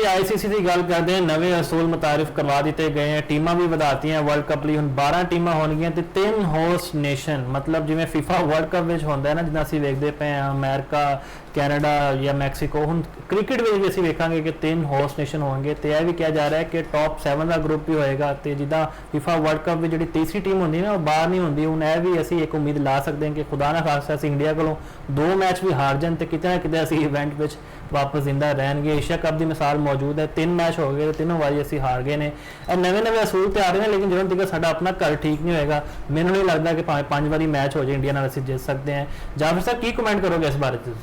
ICC की गल करते हैं, नवे असूल मुतारिफ करवा दिते गए हैं, टीमां भी वधातियां वर्ल्ड कप ਲਈ ਹੁਣ 12 ਟੀਮਾਂ ਹੋਣਗੀਆਂ ਤੇ 3 ਹੋਸਟ ਨੇਸ਼ਨ, मतलब ਜਿਵੇਂ FIFA वर्ल्ड कप ਵਿੱਚ ਹੁੰਦਾ ਹੈ ਨਾ, ਜਿੱਦਾਂ ਅਸੀਂ ਵੇਖਦੇ ਪਏ ਹਾਂ ਅਮਰੀਕਾ, ਕੈਨੇਡਾ ਜਾਂ ਮੈਕਸੀਕੋ, ਹੁਣ ਕ੍ਰਿਕਟ ਵਿੱਚ ਵੀ ਅਸੀਂ ਵੇਖਾਂਗੇ ਕਿ 3 ਹੋਸਟ ਨੇਸ਼ਨ ਹੋਣਗੇ ਤੇ ਇਹ ਵੀ ਕਿਹਾ ਜਾ ਰਿਹਾ ਹੈ ਕਿ ਟੌਪ 7 ਦਾ ਗਰੁੱਪ ਵੀ ਹੋਏਗਾ ਤੇ ਜਿੱਦਾਂ FIFA वर्ल्ड कप ਵਿੱਚ ਜਿਹੜੀ ਤੀਸਰੀ ਟੀਮ ਹੁੰਦੀ ਨਾ ਉਹ ਬਾਹਰ ਨਹੀਂ ਹੁੰਦੀ, ਹੁਣ ਇਹ ਵੀ ਅਸੀਂ ਇੱਕ ਉਮੀਦ ਲਾ ਸਕਦੇ ਹਾਂ ਕਿ ਖੁਦਾ ਨਾ ਖਾਸਤਾ ਅਸੀਂ ਇੰਡੀਆ ਕੋਲੋਂ 2 ਮੈਚ ਵੀ ਹਾਰ ਜਾਣ ਤੇ ਕਿਤੇ ਨਾ ਕਿਤੇ ਅਸੀਂ ਇਵੈਂਟ ਵਿੱਚ वापस जिंदा रहेंगे। एशिया कप की मिसाल मौजूद है, 3 मैच हो गए, तीनों बारी असी हार गए हैं। नवे नवे असूल तो आ रहे हैं, लेकिन जो तक साडा अपना घर ठीक नहीं होएगा, मैनूं नहीं लगता कि 5 बारी मैच हो जाए इंडिया नाल असीं जित सकते हैं। जाफर साहब की कमेंट करोगे इस बारे में?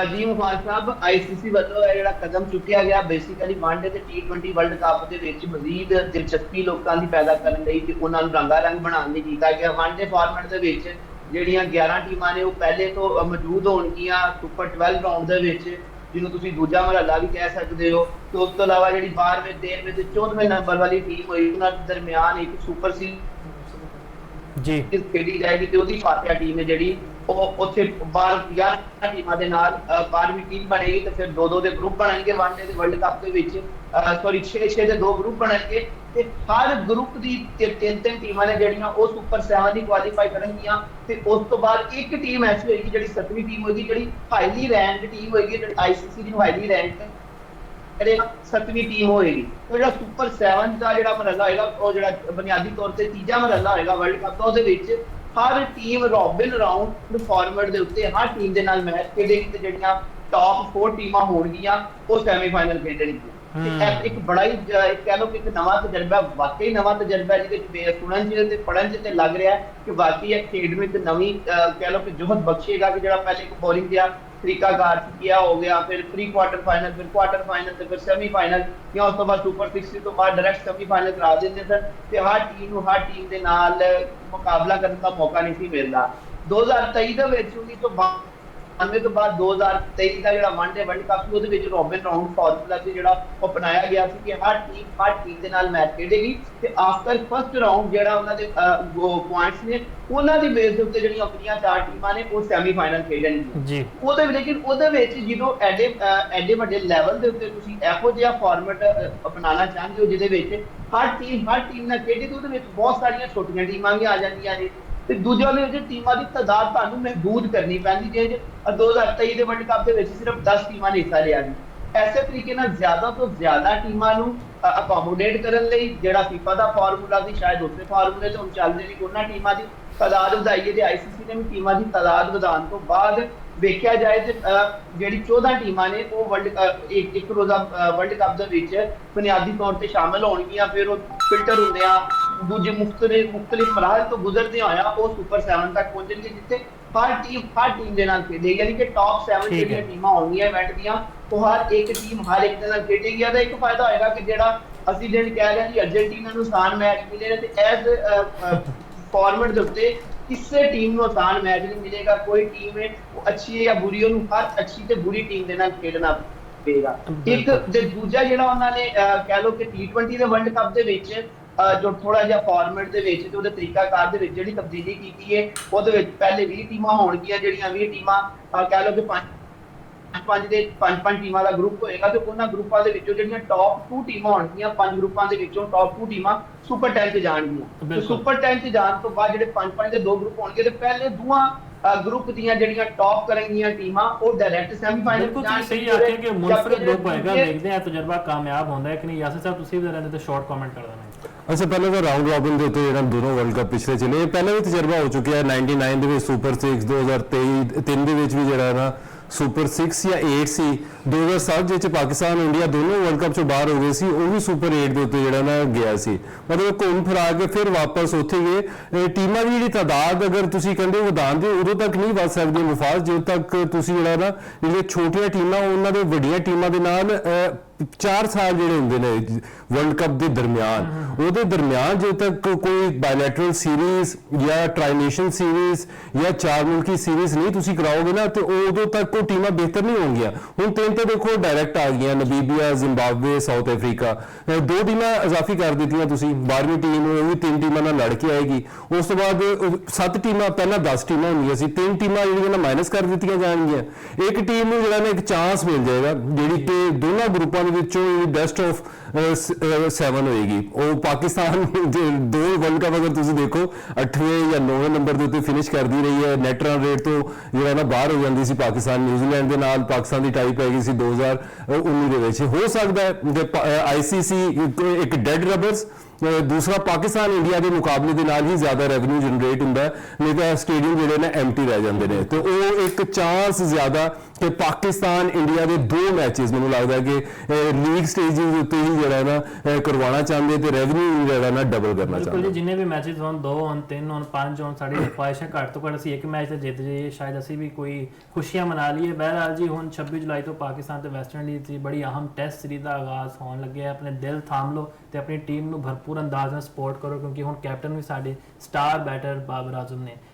जी मुफाद साहब, आईसीसी ਵੱਲੋਂ ਇਹ ਜਿਹੜਾ ਕਦਮ ਚੁੱਕਿਆ ਗਿਆ ਬੇਸਿਕਲੀ ਵਨਡੇ ਤੇ T20 ਵਰਲਡ ਕੱਪ ਦੇ ਵਿੱਚ ਮਜ਼ੀਦ ਦਿਲਚਸਪੀ ਲੋਕਾਂ ਦੀ ਪੈਦਾ ਕਰਨ ਲਈ ਤੇ ਉਹਨਾਂ ਨੂੰ ਰੰਗਾ ਰੰਗ ਬਣਾਉਣ ਲਈ ਕੀਤਾ ਗਿਆ। ਵਨਡੇ ਫਾਰਮੈਟ ਦੇ ਵਿੱਚ ਜਿਹੜੀਆਂ 11 ਟੀਮਾਂ ਨੇ ਉਹ ਪਹਿਲੇ ਤੋਂ ਮੌਜੂਦ ਹੋਣਗੀਆਂ ਸੁਪਰ 12 ਰਾਉਂਡ ਦੇ ਵਿੱਚ, ਜਿਹਨੂੰ ਤੁਸੀਂ ਦੂਜਾ ਮਰਹਲਾ ਵੀ ਕਹਿ ਸਕਦੇ ਹੋ। ਤੇ ਉਸ ਤੋਂ ਇਲਾਵਾ ਜਿਹੜੀ 12ਵੇਂ 13ਵੇਂ ਤੇ 14ਵੇਂ ਨੰਬਰ ਵਾਲੀ ਟੀਮ ਹੋਈ, ਉਹਨਾਂ ਦੇ ਦਰਮਿਆਨ ਇੱਕ ਸੁਪਰ ਜੀ ਖੇਡੀ ਜਾਏਗੀ ਤੇ ਉਹਦੀ ਫਾਤਿਹਾ ਟੀਮ ਹੈ ਜਿਹੜੀ ਉਹ ਉੱਥੇ 11 ਟੀਮਾਂ ਦੇ ਨਾਲ 12ਵੀਂ ਟੀਮ ਬਣੇਗੀ ਤੇ ਫਿਰ 2-2 ਦੇ ਗਰੁੱਪ ਬਣਨਗੇ ਵਨਡੇ ਦੇ ਵਰਲਡ ਕੱਪ ਦੇ ਵਿੱਚ। 6-6 ਦੇ 2 ਗਰੁੱਪ ਬਣਨਗੇ ਤੇ ਹਰ ਗਰੁੱਪ ਦੀ 3 ਟੀਮਾਂ ਨੇ ਜਿਹੜੀਆਂ ਉਹ ਸੁਪਰ 7 ਦੀ ਕੁਆਲੀਫਾਈ ਕਰਨਗੀਆਂ ਤੇ ਉਸ ਤੋਂ ਬਾਅਦ ਇੱਕ ਟੀਮ ਐਸੀ ਹੋਏਗੀ ਜਿਹੜੀ 7ਵੀਂ ਟੀਮ ਹੋਏਗੀ, ਜਿਹੜੀ ਹਾਈਲੀ ਰੈਂਕ ਟੀਮ ਹੋਏਗੀ, ਜਿਹੜੀ ਆਈਸੀਸੀ ਦੀ ਹਾਈਲੀ ਰੈਂਕ 7ਵੀਂ ਟੀਮ ਹੋਏਗੀ। ਤੇ ਜਿਹੜਾ ਸੁਪਰ 7 ਦਾ ਜਿਹੜਾ ਮਰਹਲਾ ਹੋਏਗਾ ਉਹ ਜਿਹੜਾ ਬੁਨਿਆਦੀ ਤੌਰ ਤੇ ਤੀਜਾ ਮਰਹਲਾ ਹੋਏਗਾ ਵਰਲਡ ਕੱਪ ਦਾ, ਉਹਦੇ ਵਿੱਚ ਹਰ ਟੀਮ ਰੋਬਿਨ ਰਾਉਂਡ ਫਾਰਮੈਟ ਦੇ ਉੱਤੇ ਹਰ ਟੀਮ ਦੇ ਨਾਲ ਮੈਚ ਖੇਡੇਗੀ ਤੇ ਜਿਹੜੀਆਂ ਟੌਪ 4 ਟੀਮਾਂ ਹੋਣਗੀਆਂ ਉਹ ਸੈਮੀਫਾਈਨਲ ਖੇਡਣਗੀਆਂ। ਇੱਕ ਬੜਾ ਹੀ ਕਹਿ ਲਓ ਕਿ ਇੱਕ ਨਵਾਂ ਤਜਰਬਾ, ਵਾਕਈ ਨਵਾਂ ਤਜਰਬਾ, ਜਿਹਦੇ ਵਿੱਚ ਸੁਣਨ ਚ ਤੇ ਪੜ੍ਹਨ ਚ ਤੇ ਲੱਗ ਰਿਹਾ ਕਿ ਵਾਕਈ ਇਹ ਖੇਡ ਨੂੰ ਇੱਕ ਨਵੀਂ ਕਹਿ ਲਓ ਕਿ ਜੋਹਰ ਬਖਸ਼ੇਗਾ ਕਿ ਜਿਹੜਾ ਪਹਿਲੇ ਇੱਕ ਬੋਲਿੰਗ ਦਾ ਤਰੀਕਾਕਾਰ ਕਿਆ ਹੋ ਗਿਆ, ਫਿਰ ਪ੍ਰੀ ਕੁਆਟਰ ਫਾਈਨਲ, ਫਿਰ ਕੁਆਟਰ ਫਾਈਨਲ ਤੇ ਫਿਰ ਸੈਮੀਫਾਈਨਲ, ਜਾਂ ਉਸ ਤੋਂ ਬਾਅਦ ਸੁਪਰ 6 ਤੋਂ ਬਾਅਦ ਡਾਇਰੈਕਟ ਸੈਮੀਫਾਈਨਲ ਕਰਾ ਦਿੰਦੇ ਸਨ ਤੇ ਹਰ ਟੀਮ ਦੇ ਨਾਲ ਮੁਕਾਬਲਾ ਕਰਨ ਦਾ ਮੌਕਾ ਨਹੀਂ ਸੀ ਮਿਲਦਾ। 2023 ਦੇ ਵਿੱਚ 1992 ਤੋਂ ਬਾਅਦ 2023 ਦਾ ਜਿਹੜਾ ਵਨਡੇ ਵਰਲਡ ਕੱਪ ਸੀ ਉਹਦੇ ਵਿੱਚ ਰੋਬਿਨ ਰਾਉਂਡ ਫਾਰਮੂਲਾ ਸੀ ਜਿਹੜਾ ਉਹ ਅਪਣਾਇਆ ਗਿਆ ਸੀ ਕਿ ਹਰ ਟੀਮ ਦੇ ਨਾਲ ਮੈਚ ਖੇਡੇਗੀ ਤੇ ਆਫਟਰ ਫਸਟ ਰਾਉਂਡ ਜਿਹੜਾ ਉਹਨਾਂ ਦੇ ਪੁਆਇੰਟਸ ਨੇ ਉਹਨਾਂ ਦੀ ਬੇਸ ਦੇ ਉੱਤੇ ਜਿਹੜੀਆਂ ਆਪਣੀਆਂ 4 ਟੀਮਾਂ ਨੇ ਉਹ ਸੈਮੀਫਾਈਨਲ ਖੇਡਣਗੀਆਂ ਜੀ। ਉਹਦੇ ਵਿੱਚ ਲੇਕਿਨ ਉਹਦੇ ਵਿੱਚ ਜਦੋਂ ਐਡੇ ਵੱਡੇ ਲੈਵਲ ਦੇ ਉੱਤੇ ਤੁਸੀਂ ਇਹੋ ਜਿਹਾ ਫਾਰਮੈਟ ਅਪਣਾਉਣਾ ਚਾਹੁੰਦੇ ਹੋ ਜਿਹਦੇ ਵਿੱਚ ਹਰ ਟੀਮ ਨਾਲ ਖੇਡੇ, ਤੇ ਉਹਦੇ ਵਿੱਚ ਬਹੁਤ ਸਾਰੀਆਂ ਛੋਟੀਆਂ ਟੀਮਾਂ ਵੀ ਆ ਜਾਂਦੀਆਂ ਨੇ ਤੇ ਦੂਜੇ ਵਾਲੇ ਵਿੱਚ ਟੀਮਾਂ ਦੀ ਤਾਦਾਦ ਤੁਹਾਨੂੰ ਮਹਿਦੂਦ ਕਰਨੀ ਪੈਂਦੀ, ਜੇ 2023 ਦੇ ਵਰਲਡ ਕੱਪ ਦੇ ਵਿੱਚ ਸਿਰਫ 10 ਟੀਮਾਂ ਨੇ ਹਿੱਸਾ ਲਿਆ ਜੀ। ਐਸੇ ਤਰੀਕੇ ਨਾਲ ਜ਼ਿਆਦਾ ਤੋਂ ਜ਼ਿਆਦਾ ਟੀਮਾਂ ਨੂੰ ਅਕੋਮੋਡੇਟ ਕਰਨ ਲਈ ਜਿਹੜਾ FIFA ਦਾ ਫਾਰਮੂਲਾ ਸੀ, ਸ਼ਾਇਦ ਉਸੇ ਫਾਰਮੂਲੇ ਤੋਂ ਚੱਲਦੇ ਨੇ ਉਹਨਾਂ ਟੀਮਾਂ ਦੀ ਤਾਦਾਦ ਵਧਾਈ ਹੈ ਤੇ ਆਈਸੀਸੀ ਨੇ ਵੀ ਟੀਮਾਂ ਦੀ ਤਾਦਾਦ ਵਧਾਉਣ ਤੋਂ ਬਾਅਦ ਵੇਖਿਆ ਜਾਏ ਤੇ ਜਿਹੜੀ 14 ਟੀਮਾਂ ਨੇ ਉਹ ਇੱਕ ਰੋਜ਼ਾ ਵਰਲਡ ਕੱਪ ਦੇ ਵਿੱਚ ਬੁਨਿਆਦੀ ਤੌਰ ਤੇ ਸ਼ਾਮਲ ਹੋਣਗੀਆਂ। ਫਿਰ ਉਹ ਫਿਲਟਰ ਹੁੰਦੇ ਆ ਦੂਜੇ ਮੁਖਤਲਿਫ ਮਰਾਹਲ ਤੋਂ ਗੁਜ਼ਰਦੇ ਹੋਇਆ ਉਹ ਸੁਪਰ 7 ਤੱਕ ਪਹੁੰਚਣਗੇ, ਜਿੱਥੇ ਹਰ ਟੀਮ ਦੇ ਨਾਲ ਖੇਡੇਗੀ, ਯਾਨੀ ਕਿ ਟੌਪ 7 ਜਿਹੜੀਆਂ ਟੀਮਾਂ ਹੋਣਗੀਆਂ ਇਵੈਂਟ ਦੀਆਂ ਉਹ ਹਰ ਇੱਕ ਟੀਮ ਹਰ ਇੱਕ ਦੇ ਨਾਲ ਖੇਡੇਗੀ। ਇਹਦਾ ਇੱਕ ਫਾਇਦਾ ਹੋਏਗਾ ਕਿ ਜਿਹੜਾ ਅਸੀਂ ਕਹਿ ਰਹੇ ਹਾਂ ਜੀ ਅਰਜਨਟੀਨਾ ਨੂੰ ਆਸਾਨ ਮੈਚ ਮਿਲੇ ਨੇ ਤੇ ਇਸ ਫਾਰਮੈਟ ਦੇ ਉੱਤੇ ਕਿਸੇ ਟੀਮ ਨੂੰ ਆਸਾਨ ਮੈਚ ਨਹੀਂ ਮਿਲੇਗਾ। ਕੋਈ ਟੀਮ ਹੈ ਉਹ ਅੱਛੀ ਹੈ ਜਾਂ ਬੁਰੀ, ਉਹਨੂੰ ਹਰ ਅੱਛੀ ਤੇ ਬੁਰੀ ਟੀਮ ਦੇ ਨਾਲ ਖੇਡਣਾ ਪਏਗਾ। ਇੱਕ ਤੇ ਦੂਜਾ ਜਿਹੜਾ ਉਹਨਾਂ ਨੇ ਕਹਿ ਲਓ ਕਿ T20 ਦੇ ਵਰਲਡ ਕੱਪ ਦੇ ਵਿੱਚ ਜੋ ਥੋੜਾ ਜਿਹਾ ਫਾਰਮੈਟ ਦੇ ਵਿੱਚ ਤੇ ਉਹਦੇ ਤਰੀਕਾਕਾਰ ਦੇ ਵਿੱਚ ਜਿਹੜੀ ਤਬਦੀਲੀ ਕੀਤੀ ਹੈ, ਉਹਦੇ ਵਿੱਚ ਪਹਿਲੇ 20 ਟੀਮਾਂ ਹੋਣਗੀਆਂ, ਜਿਹੜੀਆਂ 20 ਟੀਮਾਂ ਕਹਿ ਲਓ ਕਿ 5 ਟੀਮਾਂ ਦਾ ਗਰੁੱਪ ਹੋਏਗਾ ਤੇ ਉਹਨਾਂ ਗਰੁੱਪਾਂ ਦੇ ਵਿੱਚੋਂ ਜਿਹੜੀਆਂ ਟੌਪ 2 ਟੀਮਾਂ ਹੋਣਗੀਆਂ, 5 ਗਰੁੱਪਾਂ ਦੇ ਵਿੱਚੋਂ ਟੌਪ 2 ਟੀਮਾਂ ਸੁਪਰ 10 'ਚ ਜਾਣਗੀਆਂ ਤੇ ਸੁਪਰ 10 'ਚ ਜਾਣ ਤੋਂ ਬਾਅਦ ਜਿਹੜੇ 5 ਦੇ 2 ਗਰੁੱਪ ਹੋਣਗੇ ਤੇ ਪਹਿਲੇ ਦੋਵਾਂ ਗਰੁੱਪ ਦੀਆਂ ਜਿਹੜੀਆਂ ਟੌਪ ਕਰਨਗੀਆਂ ਟੀਮਾਂ ਉਹ ਡਾਇਰੈਕਟ ਸੈਮੀਫਾਈਨਲ ਜਾਣਗੇ। ਸਹੀ ਆਖਿਆ ਕਿ ਮੁਨਫਰਦ ਗਰੁੱਪ ਹੋਏਗਾ, ਦੇਖਦੇ ਆ ਤਜਰਬਾ ਕਾਮਯਾਬ ਹੁੰਦਾ ਹੈ ਕਿ ਨਹੀਂ। ਯਾਸਿਰ ਸਾਹਿਬ ਤੁਸੀਂ ਵੀ ਜ਼ਰਾ ਇਹਦੇ ਤੇ ਸ਼ਾਰਟ ਕਮੈਂਟ ਕਰ ਦੇਣਾ। ਅੱਛਾ, ਪਹਿਲਾਂ ਤਾਂ ਰਾਉਂਡ ਰੋਬਿਨ ਦੇ ਉੱਤੇ ਜਿਹੜਾ ਦੋਨੋਂ ਵਰਲਡ ਕੱਪ ਪਿਛਲੇ ਚਲੇ ਪਹਿਲਾਂ ਵੀ ਤਜਰਬਾ ਹੋ ਚੁੱਕਿਆ ਹੈ। 99 ਦੇ ਵਿੱਚ ਸੁਪਰ 6, 2023 ਦੇ ਵਿੱਚ ਵੀ ਜਿਹੜਾ ਨਾ ਸੁਪਰ 6 ਜਾਂ 8 ਸੀ, 2007 ਵਿੱਚ ਪਾਕਿਸਤਾਨ ਇੰਡੀਆ ਦੋਨੋਂ ਵਰਲਡ ਕੱਪ ਚੋਂ ਬਾਹਰ ਹੋ ਗਏ ਸੀ, ਉਹ ਵੀ ਸੁਪਰ 8 ਦੇ ਉੱਤੇ ਜਿਹੜਾ ਨਾ ਗਿਆ ਸੀ। ਮਤਲਬ ਘੁੰਮ ਫਿਰਾ ਕੇ ਫਿਰ ਵਾਪਸ ਉੱਥੇ ਗਏ। ਟੀਮਾਂ ਦੀ ਜਿਹੜੀ ਤਾਦਾਦ ਅਗਰ ਤੁਸੀਂ ਕਹਿੰਦੇ ਵਧਾਉਣ ਦੀ ਉਦੋਂ ਤੱਕ ਨਹੀਂ ਵੱਧ ਸਕਦੀ ਮੁਫਾਜ਼, ਜਦੋਂ ਤੱਕ ਤੁਸੀਂ ਜਿਹੜਾ ਨਾ ਜਿਹੜੀਆਂ ਛੋਟੀਆਂ ਟੀਮਾਂ ਉਹਨਾਂ ਦੇ ਵੱਡੀਆਂ ਟੀਮਾਂ ਦੇ ਨਾਲ 4 ਸਾਲ ਜਿਹੜੇ ਹੁੰਦੇ ਨੇ ਵਰਲਡ ਕੱਪ ਦੇ ਦਰਮਿਆਨ, ਉਹਦੇ ਦਰਮਿਆਨ ਜਦੋਂ ਤੱਕ ਕੋਈ ਬਾਇਲੈਟਰਲ ਸੀਰੀਜ਼ ਜਾਂ ਟ੍ਰਾਈਨੇਸ਼ਨ ਸੀਰੀਜ਼ ਜਾਂ 4 ਮੁਲਕੀ ਸੀਰੀਜ਼ ਨਹੀਂ ਤੁਸੀਂ ਕਰਾਓਗੇ ਨਾ, ਤੇ ਉਦੋਂ ਤੱਕ ਉਹ ਟੀਮਾਂ ਬਿਹਤਰ ਨਹੀਂ ਹੋਣਗੀਆਂ। ਹੁਣ 3 ਤਾਂ ਦੇਖੋ ਡਾਇਰੈਕਟ ਆ ਗਈਆਂ, ਨਮੀਬੀਆ, ਜ਼ਿੰਬਾਬਵੇ, ਸਾਊਥ ਅਫਰੀਕਾ, 2 ਟੀਮਾਂ ਇਜ਼ਾਫੀ ਕਰ ਦਿੱਤੀਆਂ ਤੁਸੀਂ। 12ਵੀਂ ਟੀਮ ਉਹ ਵੀ 3 ਟੀਮਾਂ ਨਾਲ ਲੜ ਕੇ ਆਏਗੀ। ਉਸ ਤੋਂ ਬਾਅਦ 7 ਟੀਮਾਂ, ਪਹਿਲਾਂ 10 ਟੀਮਾਂ ਹੁੰਦੀਆਂ ਸੀ, 3 ਟੀਮਾਂ ਜਿਹੜੀਆਂ ਨਾ ਮਾਈਨਸ ਕਰ ਦਿੱਤੀਆਂ ਜਾਣਗੀਆਂ। ਇੱਕ ਟੀਮ ਨੂੰ ਜਿਹੜਾ ਨਾ ਇੱਕ ਚਾਂਸ ਮਿਲ ਜਾਏਗਾ, ਜਿਹੜੀ ਕਿ ਦੋਨਾਂ ਗਰੁੱਪਾਂ ਦੇ ਵਿੱਚੋਂ ਬੈਸਟ ਆਫ 7 ਹੋਏਗੀ। ਉਹ ਪਾਕਿਸਤਾਨ ਦੇ 2 ਵਰਲਡ ਕੱਪ ਅਗਰ ਤੁਸੀਂ ਦੇਖੋ 8ਵੇਂ ਜਾਂ 9ਵੇਂ ਨੰਬਰ ਦੇ ਉੱਤੇ ਫਿਨਿਸ਼ ਕਰਦੀ ਰਹੀ ਹੈ। ਨੈਟ ਰਨ ਰੇਟ ਤੋਂ ਜਿਹੜਾ ਨਾ ਬਾਹਰ ਹੋ ਜਾਂਦੀ ਸੀ ਪਾਕਿਸਤਾਨ। ਨਿਊਜ਼ੀਲੈਂਡ ਦੇ ਨਾਲ ਪਾਕਿਸਤਾਨ ਦੀ ਟਾਈ ਪੈ ਗਈ ਸੀ 2019 ਦੇ ਵਿੱਚ। ਹੋ ਸਕਦਾ ਹੈ ICC ਇੱਕ ਡੈਡ ਰਬਰਸ, ਦੂਸਰਾ ਪਾਕਿਸਤਾਨ ਇੰਡੀਆ ਦੇ ਮੁਕਾਬਲੇ ਦੇ ਨਾਲ ਹੀ ਜ਼ਿਆਦਾ ਰੈਵਨਿਊ ਜਨਰੇਟ ਹੁੰਦਾ ਹੈ, ਨਹੀਂ ਤਾਂ ਸਟੇਡੀਅਮ ਜਿਹੜੇ ਨੇ ਐਮਟੀ ਰਹਿ ਜਾਂਦੇ ਨੇ। ਤੇ ਉਹ ਇੱਕ ਚਾਂਸ ਜ਼ਿਆਦਾ ਕਿ ਪਾਕਿਸਤਾਨ ਇੰਡੀਆ ਦੇ 2 ਮੈਚਸ ਮੈਨੂੰ ਲੱਗਦਾ ਕਿ ਲੀਗ ਸਟੇਜਿਸ ਉੱਤੇ ਹੀ ਜਿਹੜਾ ਨਾ ਕਰਵਾਉਣਾ ਚਾਹੁੰਦੇ ਤੇ ਰੈਵਨਿਊ ਜਿਹੜਾ ਨਾ ਡਬਲ ਕਰਨਾ ਬਿਲਕੁਲ ਚਾਹੁੰਦੇ। ਜੀ, ਜਿੰਨੇ ਵੀ ਮੈਚਸ ਹੋਣ 2 ਹੋਣ 3 ਹੋਣ 5 ਹੋਣ, ਸਾਡੀ ਖੁਆਇਸ਼ ਹੈ ਘੱਟ ਤੋਂ ਘੱਟ ਅਸੀਂ ਇੱਕ ਮੈਚ ਤੇ ਜਿੱਤ ਜਾਈਏ, ਸ਼ਾਇਦ ਅਸੀਂ ਵੀ ਕੋਈ ਖੁਸ਼ੀਆਂ ਮਨਾ ਲਈਏ। ਬਹਰਹਾਲ ਜੀ ਹੁਣ 26 ਜੁਲਾਈ ਤੋਂ ਪਾਕਿਸਤਾਨ ਤੇ ਵੈਸਟ ਇੰਡੀਜ਼ ਦੀ ਬੜੀ ਅਹਿਮ ਟੈਸਟ ਸੀਰੀਜ਼ ਦਾ ਆਗਾਜ਼ ਹੋਣ ਲੱਗਿਆ। ਆਪਣੇ ਦਿਲ ਥਾਮ ਲਓ ਤੇ ਆਪਣੀ ਟੀਮ ਨੂੰ ਭਰਪੂਰ ਅੰਦਾਜ਼ ਨਾਲ ਸਪੋਰਟ ਕਰੋ, ਕਿਉਂਕਿ ਹੁਣ ਕੈਪਟਨ ਵੀ ਸਾਡੇ ਸਟਾਰ ਬੈਟਰ ਬਾਬਰ ਆਜ਼ਮ ਨੇ।